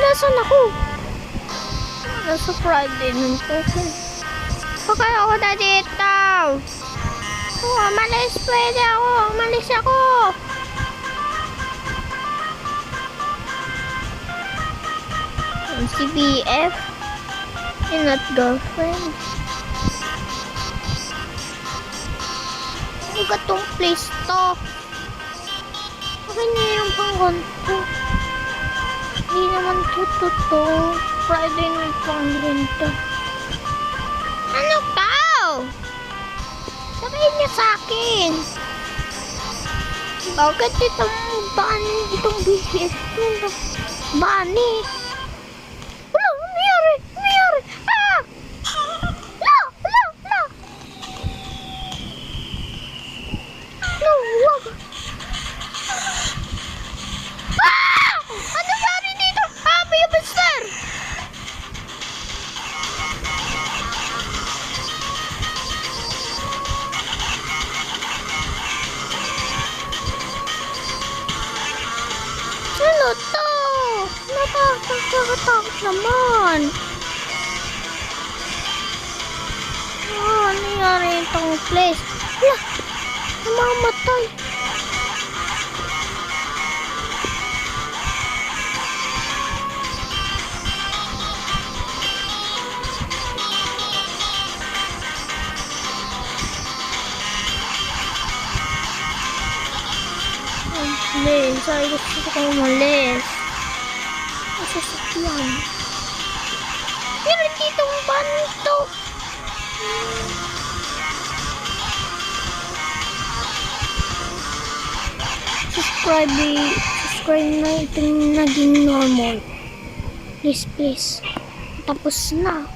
Nasaan ako? Nasa Friday nun po. Okay, ako na dito. Umalis, pwede ako. Umalis ako. Si BF. You're not girlfriend. Ano ka tong place to? Okay na yung panggon ko. Hindi naman totoo. Friday night lang rin to. Ano tao? Sabihin niya sa akin. Bakit itong bunny, itong BF ito? Bunny? Wala, nangyari. Ah! No, wag. Ah! Ano nangyari dito? Happy Buster! Ano to? Nakakatakot naman. Ano nangyari itong place? Wala, namamatay. Umalis. Ay, gusto ko umalis. Masasakyan. Pero dito ang banto. Subscribe na itong naging normal. Please. Tapos na.